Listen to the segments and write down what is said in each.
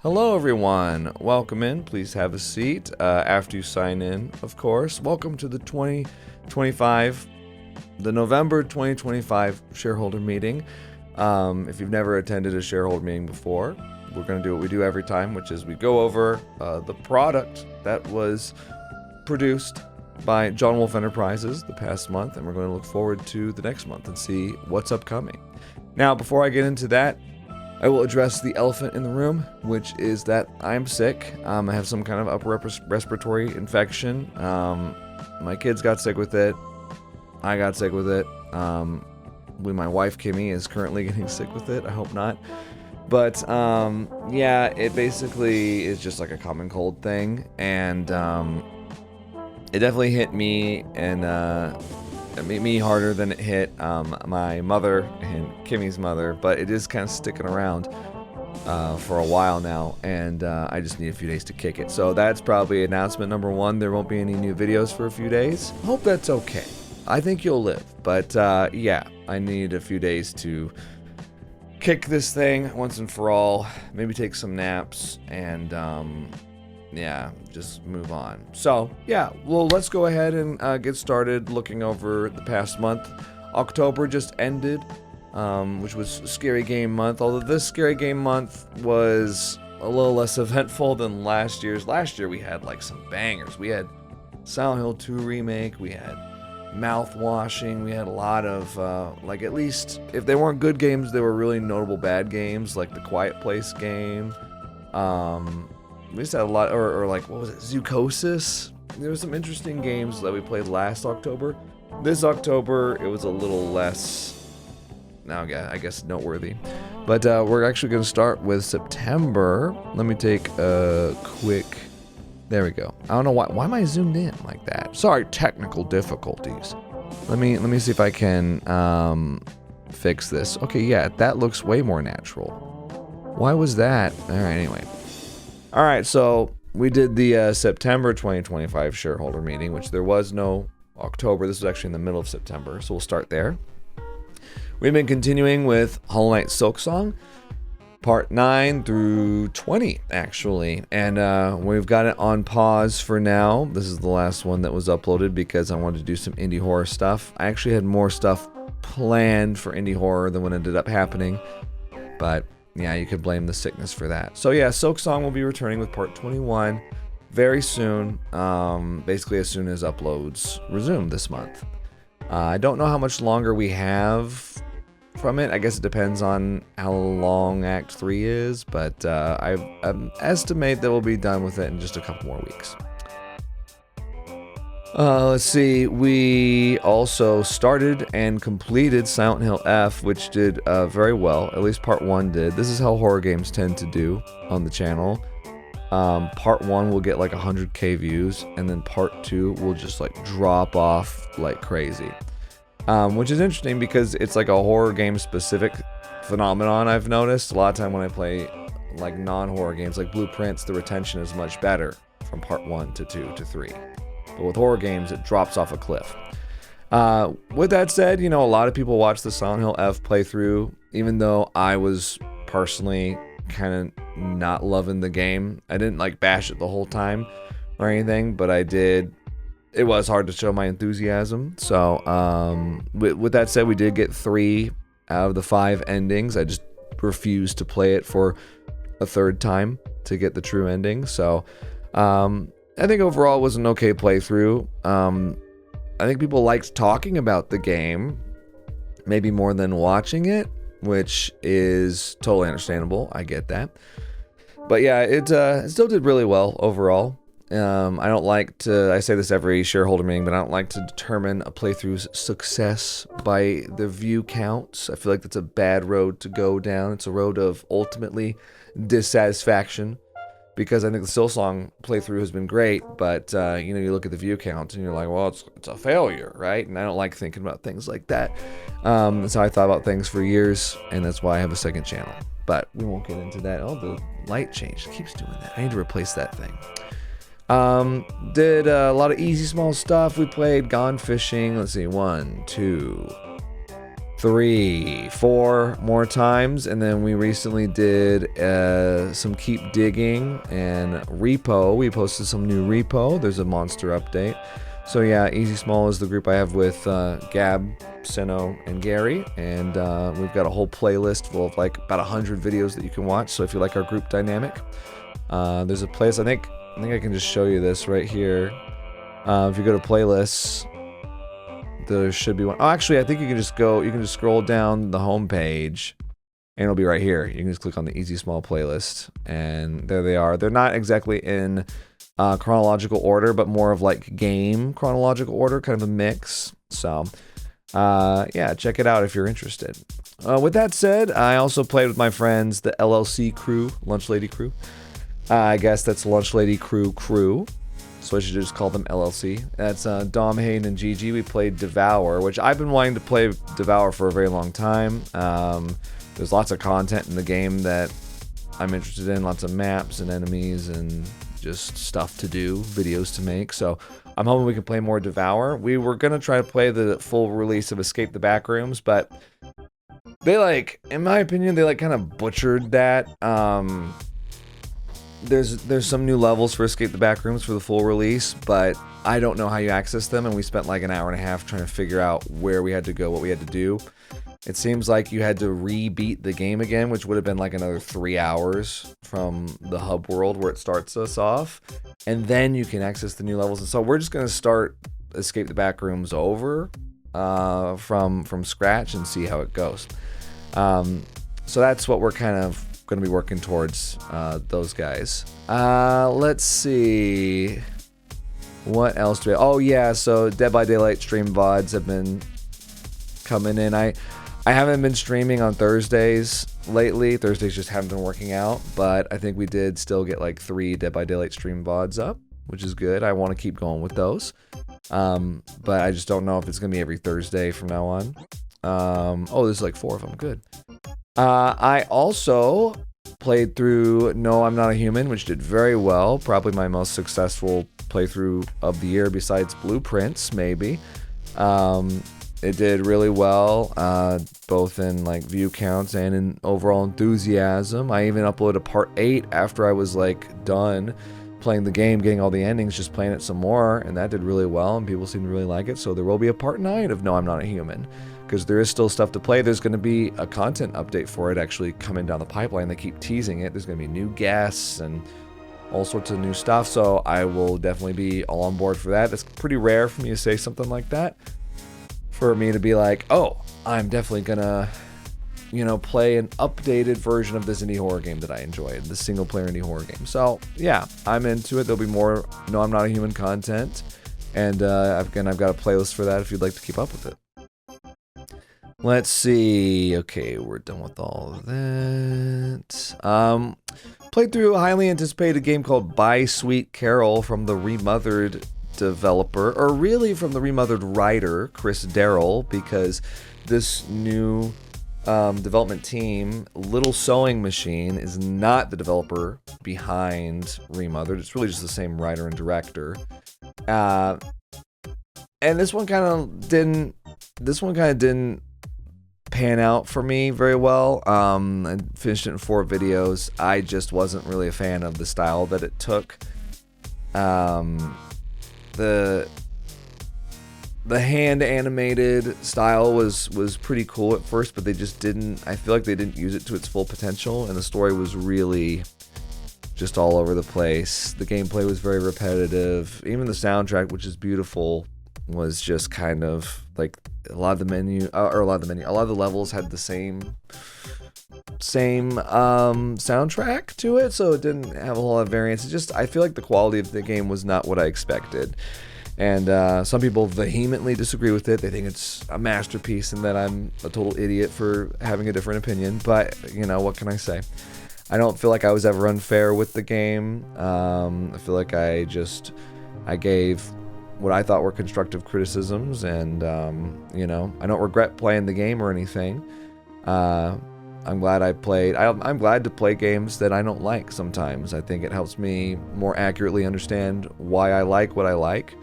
Hello everyone, welcome in, please have a seat after you sign in, of course. Welcome to the November 2025 shareholder meeting. If you've never attended a shareholder meeting before, we're going to do what we do every time, which is we go over the product that was produced by John Wolf Enterprises the past month, and we're going to look forward to the next month and see what's upcoming. Now, before I get into that, I will address the elephant in the room, which is that I'm sick. I have some kind of upper respiratory infection. My kids got sick with it. I got sick with it. My wife, Kimmy, is currently getting sick with it. I hope not. But, yeah, it basically is just like a common cold thing. And it definitely hit me, and it made me harder than it hit my mother and Kimmy's mother, but it is kind of sticking around for a while now, and I just need a few days to kick it. So that's probably announcement number one. There won't be any new videos for a few days. Hope that's okay. I think you'll live, but yeah, I need a few days to kick this thing once and for all, maybe take some naps, and yeah, just move on. So yeah, well, let's go ahead and get started looking over the past month. October just ended, which was Scary Game Month, although this Scary Game Month was a little less eventful than last year's. Last year we had like some bangers. We had Silent Hill 2 remake, we had Mouthwashing, we had a lot of like, at least if they weren't good games, they were really notable bad games, like the Quiet Place game. We just had a lot, or like, what was it, Zoocosis? There were some interesting games that we played last October. This October, it was a little less, now I guess, noteworthy. But we're actually going to start with September. Let me take a quick, there we go. I don't know why am I zoomed in like that? Sorry, technical difficulties. Let me see if I can fix this. Okay, yeah, that looks way more natural. Why was that? All right, anyway. All right, so we did the September 2025 shareholder meeting, which there was no October. This was actually in the middle of September, so we'll start there. We've been continuing with Hollow Knight Silksong, part 9 through 20, actually. And we've got it on pause for now. This is the last one that was uploaded because I wanted to do some indie horror stuff. I actually had more stuff planned for indie horror than what ended up happening, but yeah, you could blame the sickness for that. So yeah, Silksong will be returning with part 21 very soon, basically as soon as uploads resume this month. I don't know how much longer we have from it. I guess it depends on how long Act 3 is, but I estimate that we'll be done with it in just a couple more weeks. Let's see, we also started and completed Silent Hill F, which did very well, at least part 1 did. This is how horror games tend to do on the channel. Part 1 will get like 100k views, and then part 2 will just like drop off like crazy. Which is interesting because it's like a horror game specific phenomenon I've noticed. A lot of time when I play like non-horror games like Blueprints, the retention is much better from part 1 to 2 to 3. But with horror games, it drops off a cliff. With that said, you know, a lot of people watch the Silent Hill F playthrough, even though I was personally kind of not loving the game. I didn't like bash it the whole time or anything, but I did. It was hard to show my enthusiasm. So with that said, we did get 3 out of the 5 endings. I just refused to play it for a third time to get the true ending. So I think overall it was an okay playthrough. I think people liked talking about the game, maybe more than watching it, which is totally understandable. I get that. But yeah, it still did really well overall. I don't like to, I say this every shareholder meeting, but I don't like to determine a playthrough's success by the view counts. I feel like that's a bad road to go down. It's a road of ultimately dissatisfaction. Because I think the Silksong playthrough has been great, but you know, you look at the view count and you're like, well, it's a failure, right? And I don't like thinking about things like that. That's how I thought about things for years, and that's why I have a second channel. But we won't get into that. Oh, the light changed. It keeps doing that. I need to replace that thing. Did a lot of easy small stuff. We played Gone Fishing. Let's see, 1, 2, 3, 4 more times, and then we recently did some keep digging and repo. We posted some new repo. There's a monster update. So yeah, Easy Small is the group I have with Gab, Seno, and Gary, and we've got a whole playlist full of like about 100 videos that you can watch. So if you like our group dynamic, there's a place. I think I can just show you this right here. If you go to playlists, there should be one. Oh, actually, I think you can just scroll down the home page and it'll be right here. You can just click on the Easy Small playlist and there they are. They're not exactly in chronological order, but more of like game chronological order, kind of a mix. So yeah, check it out if you're interested. With that said, I also played with my friends, the LLC crew, Lunch Lady crew. I guess that's Lunch Lady crew. So I should just call them LLC. That's Dom, Hayden, and Gigi. We played Devour, which I've been wanting to play Devour for a very long time. There's lots of content in the game that I'm interested in, lots of maps and enemies and just stuff to do, videos to make. So I'm hoping we can play more Devour. We were going to try to play the full release of Escape the Backrooms, but they in my opinion, they kind of butchered that. There's some new levels for Escape the Backrooms for the full release, but I don't know how you access them, and we spent like an hour and a half trying to figure out where we had to go, what we had to do. It seems like you had to re-beat the game again, which would have been like another 3 hours from the hub world where it starts us off, and then you can access the new levels. And so we're just gonna start Escape the Backrooms over from scratch and see how it goes. So that's what we're kind of going to be working towards, those guys. Let's see. What else do we have? Oh yeah, so Dead by Daylight stream VODs have been coming in. I haven't been streaming on Thursdays lately. Thursdays just haven't been working out, but I think we did still get like 3 Dead by Daylight stream VODs up, which is good. I want to keep going with those. But I just don't know if it's going to be every Thursday from now on. Oh, there's like 4 of them. Good. I also played through No, I'm Not a Human, which did very well. Probably my most successful playthrough of the year besides Blueprints, maybe. It did really well, both in like view counts and in overall enthusiasm. I even uploaded part 8 after I was like done playing the game, getting all the endings, just playing it some more, and that did really well, and people seem to really like it. So there will be a part 9 of No, I'm Not a Human, because there is still stuff to play. There's going to be a content update for it actually coming down the pipeline. They keep teasing it. There's going to be new guests and all sorts of new stuff, so I will definitely be all on board for that. It's pretty rare for me to say something like that, for me to be like, oh, I'm definitely gonna, play an updated version of this indie horror game that I enjoyed, the single player indie horror game. So yeah, I'm into it. There'll be more No, I'm Not a Human content, and I've got a playlist for that if you'd like to keep up with it. Let's see. Okay, we're done with all of that. Played through a highly anticipated game called Bye Sweet Carol from the Remothered developer, or really from the Remothered writer, Chris Darrell, because this new development team, Little Sewing Machine, is not the developer behind Remothered. It's really just the same writer and director. And this one kind of didn't pan out for me very well. I finished it in 4 videos. I just wasn't really a fan of the style that it took. The hand animated style was pretty cool at first, but I feel like they didn't use it to its full potential, and the story was really just all over the place. The gameplay was very repetitive. Even the soundtrack, which is beautiful, was just kind of like a lot of the levels had the same soundtrack to it, so it didn't have a whole lot of variance. I feel like the quality of the game was not what I expected, and some people vehemently disagree with it. They think it's a masterpiece and that I'm a total idiot for having a different opinion, but what can I say? I don't feel like I was ever unfair with the game. I feel like I gave what I thought were constructive criticisms, and I don't regret playing the game or anything. I'm glad I played. I'm glad to play games that I don't like sometimes. I think it helps me more accurately understand why I like what I like,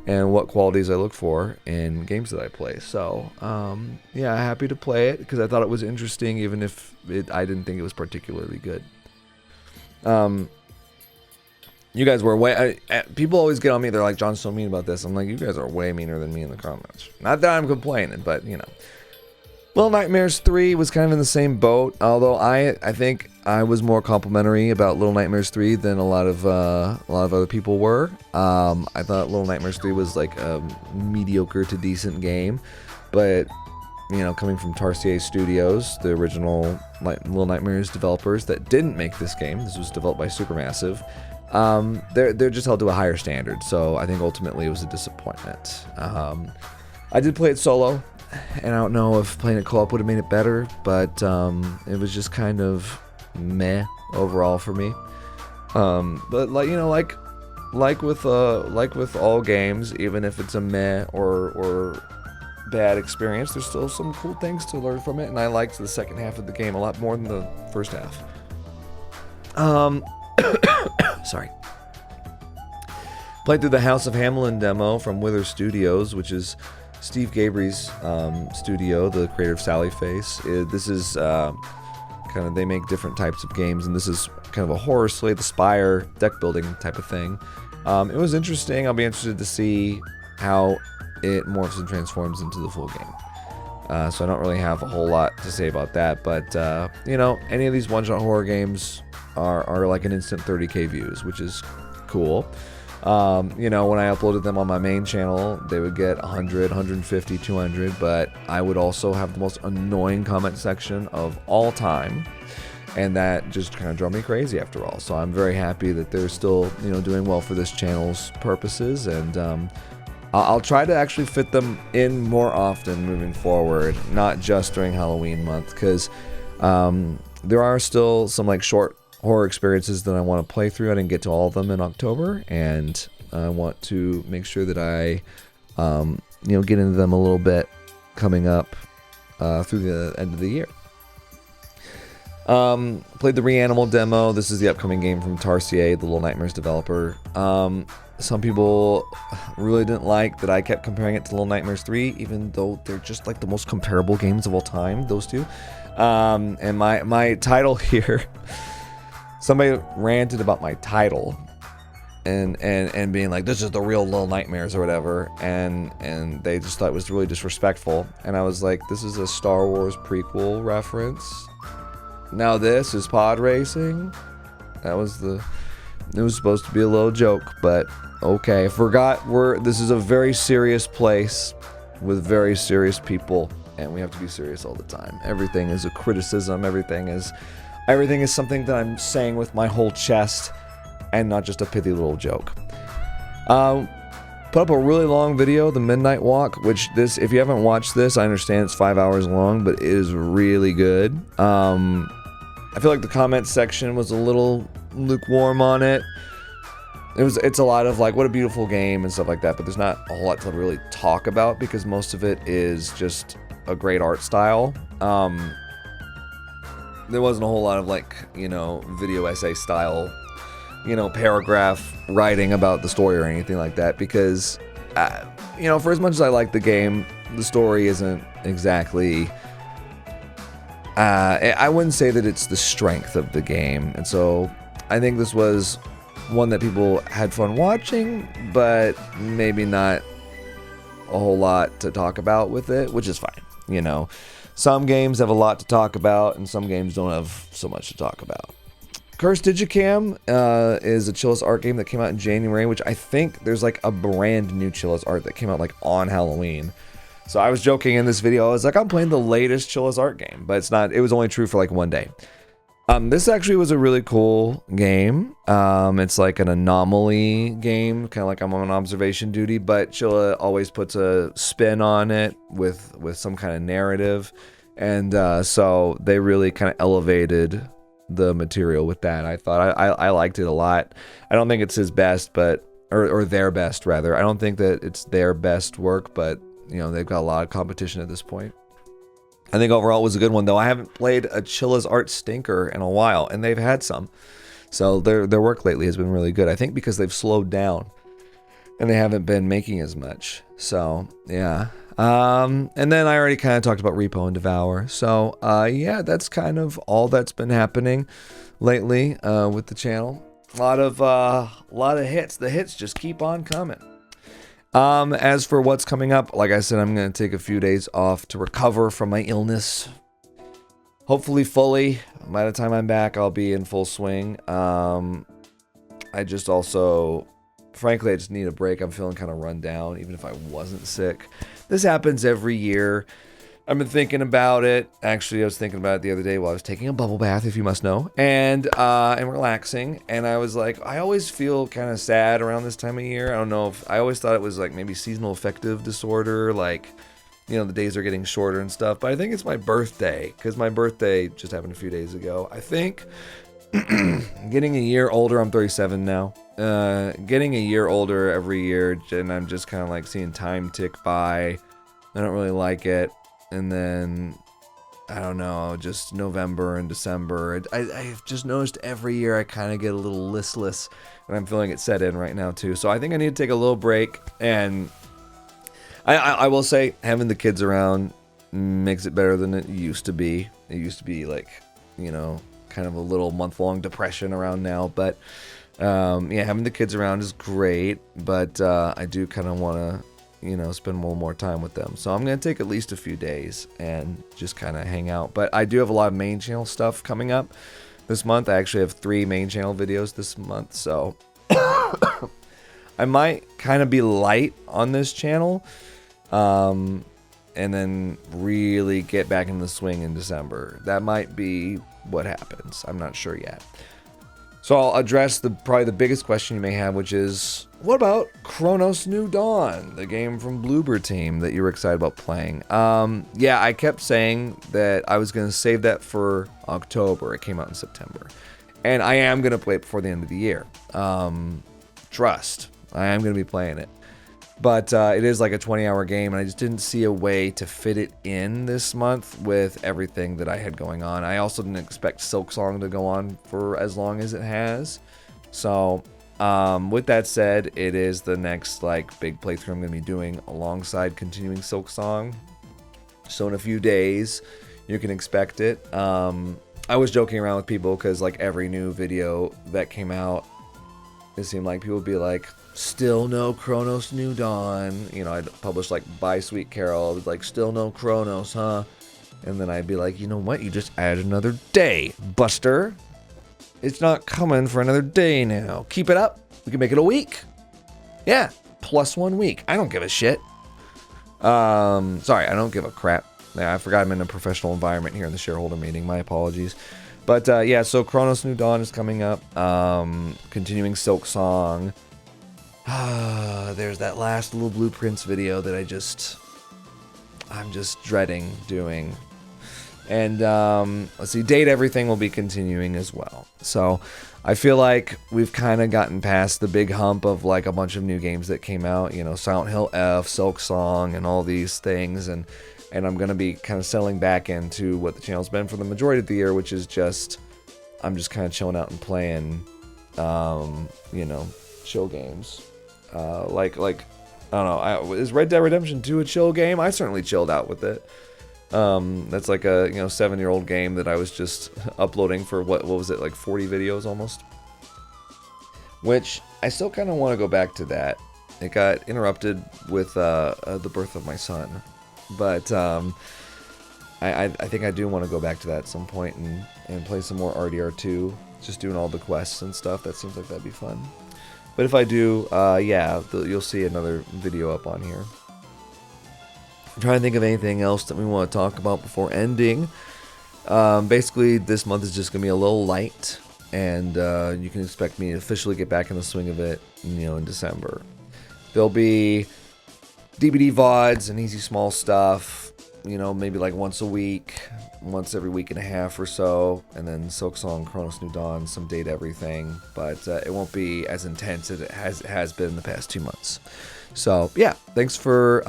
and what qualities I look for in games that I play. So, yeah, happy to play it because I thought it was interesting, even if I didn't think it was particularly good. You guys were way... people always get on me. They're like, John's so mean about this. I'm like, you guys are way meaner than me in the comments. Not that I'm complaining, but, you know. Little Nightmares 3 was kind of in the same boat, although I think I was more complimentary about Little Nightmares 3 than a lot of other people were. I thought Little Nightmares 3 was like a mediocre to decent game, but you know, coming from Tarsier Studios, the original Little Nightmares developers that didn't make this game, this was developed by Supermassive. They're just held to a higher standard, so I think ultimately it was a disappointment. I did play it solo. And I don't know if playing it co-op would have made it better, but it was just kind of meh overall for me. But like with all games, even if it's a meh or bad experience, there's still some cool things to learn from it. And I liked the second half of the game a lot more than the first half. Sorry. Played through the House of Hamelin demo from Wither Studios, which is Steve Gabriel's studio, the creator of Sally Face. This is kind of, they make different types of games, and this is kind of a horror Slay the Spire deck building type of thing. It was interesting. I'll be interested to see how it morphs and transforms into the full game. So I don't really have a whole lot to say about that, but you know, any of these one-shot horror games are like an instant 30k views, which is cool. You know, when I uploaded them on my main channel, they would get 100, 150, 200, but I would also have the most annoying comment section of all time, and that just kind of drove me crazy after all. So I'm very happy that they're still, you know, doing well for this channel's purposes, and I'll try to actually fit them in more often moving forward, not just during Halloween month, because there are still some like short horror experiences that I want to play through. I didn't get to all of them in October, and I want to make sure that I, you know, get into them a little bit coming up through the end of the year. Played the Reanimal demo. This is the upcoming game from Tarsier, the Little Nightmares developer. Some people really didn't like that I kept comparing it to Little Nightmares 3, even though they're just like the most comparable games of all time, those two. And my title here... Somebody ranted about my title and being like, this is the real Little Nightmares or whatever, and they just thought it was really disrespectful. And I was like, this is a Star Wars prequel reference. Now this is pod racing. It was supposed to be a little joke, but okay. This is a very serious place with very serious people, and we have to be serious all the time. Everything is a criticism. Everything is something that I'm saying with my whole chest and not just a pithy little joke. Put up a really long video, The Midnight Walk, which if you haven't watched this, I understand it's 5 hours long, but it is really good. I feel like the comment section was a little lukewarm on it. It's a lot of like, what a beautiful game and stuff like that, but there's not a whole lot to really talk about because most of it is just a great art style. There wasn't a whole lot of like, you know, video essay style, you know, paragraph writing about the story or anything like that because, you know, for as much as I like the game, the story isn't exactly, I wouldn't say that it's the strength of the game. And so I think this was one that people had fun watching, but maybe not a whole lot to talk about with it, which is fine, you know. Some games have a lot to talk about, and some games don't have so much to talk about. Cursed Digicam is a Chillus art game that came out in January, which I think there's like a brand new Chillus art that came out like on Halloween. So I was joking in this video, I was like, I'm playing the latest Chillus art game, but it's not, it was only true for like one day. This actually was a really cool game. It's like an anomaly game, kind of like I'm on observation duty, but Chilla always puts a spin on it with some kind of narrative. And so they really kind of elevated the material with that. I thought I liked it a lot. I don't think it's his best, but or their best rather. I don't think that it's their best work, but you know, they've got a lot of competition at this point. I think overall it was a good one, though. I haven't played a Chilla's art stinker in a while, and they've had some. So their work lately has been really good. I think because they've slowed down. and they haven't been making as much. So yeah. And then I already kind of talked about Repo and Devour. So yeah, that's kind of all that's been happening lately with the channel. A lot of hits. The hits just keep on coming. As for what's coming up, like I said, I'm gonna take a few days off to recover from my illness. Hopefully fully. By the time I'm back, I'll be in full swing. I just also, frankly, I just need a break. I'm feeling kind of run down, even if I wasn't sick. This happens every year. I've been thinking about it. Actually, I was thinking about it the other day while I was taking a bubble bath, if you must know, and relaxing. And I was like, I always feel kind of sad around this time of year. I don't know if I always thought it was like maybe seasonal affective disorder, like, you know, the days are getting shorter and stuff. But I think it's my birthday, because my birthday just happened a few days ago. I think getting a year older. I'm 37 now. Getting a year older every year, and I'm just kind of like seeing time tick by. I don't really like it. And then, I don't know, just November and December. I've just noticed every year I kind of get a little listless, and I'm feeling it set in right now too. So I think I need to take a little break. And I will say, having the kids around makes it better than it used to be. It used to be like, you know, kind of a little month-long depression around now. But yeah, having the kids around is great. But I do kind of want to, you know, spend a little more time with them. So I'm going to take at least a few days and just kind of hang out. But I do have a lot of main channel stuff coming up this month. I actually have 3 main channel videos this month. So I might kind of be light on this channel. And then really get back in the swing in December. That might be what happens. I'm not sure yet. So I'll address probably the biggest question you may have, which is, what about Chronos New Dawn, the game from Bloober Team that you were excited about playing? Yeah, I kept saying that I was going to save that for October. It came out in September. And I am going to play it before the end of the year. Trust. I am going to be playing it. But it is like a 20-hour game, and I just didn't see a way to fit it in this month with everything that I had going on. I also didn't expect Silksong to go on for as long as it has. So with that said, it is the next like big playthrough I'm going to be doing alongside continuing Silksong. So in a few days, you can expect it. I was joking around with people because like every new video that came out, it seemed like people would be like, still no Chronos New Dawn. You know, I'd publish like Bye Sweet Carol. I was like, still no Chronos, huh? And then I'd be like, you know what? You just added another day, Buster. It's not coming for another day now. Keep it up. We can make it a week. Yeah, plus 1 week. I don't give a shit. Sorry, I don't give a crap. Yeah, I forgot I'm in a professional environment here in the shareholder meeting. My apologies. But yeah, so Chronos New Dawn is coming up. Continuing Silksong. There's that last little blueprints video that I'm just dreading doing. And let's see, Date Everything will be continuing as well. So I feel like we've kind of gotten past the big hump of like a bunch of new games that came out, you know, Silent Hill F, Silksong, and all these things. And I'm going to be kind of settling back into what the channel's been for the majority of the year, which is just, I'm just kind of chilling out and playing, you know, chill games. Like I don't know, is Red Dead Redemption 2 a chill game? I certainly chilled out with it. That's like a, you know, 7-year-old game that I was just uploading for what was it, like 40 videos almost? Which I still kind of want to go back to that. It got interrupted with the birth of my son, but I think I do want to go back to that at some point and play some more RDR2, just doing all the quests and stuff. That seems like that'd be fun. But if I do, yeah, you'll see another video up on here. I'm trying to think of anything else that we want to talk about before ending. Basically, this month is just going to be a little light, and you can expect me to officially get back in the swing of it, you know, in December. There'll be DVD VODs and easy small stuff, you know, maybe like once a week, once every week and a half or so, and then Silksong, Chronos New Dawn, some Date Everything, but it won't be as intense as it has been in the past 2 months. So yeah, thanks for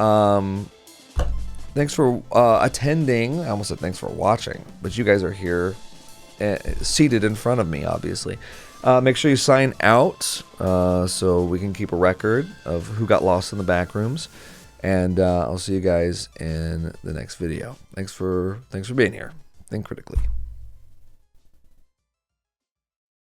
attending. I almost said thanks for watching, but you guys are here seated in front of me, obviously. Make sure you sign out so we can keep a record of who got lost in the back rooms. And I'll see you guys in the next video. Thanks for being here. Think critically.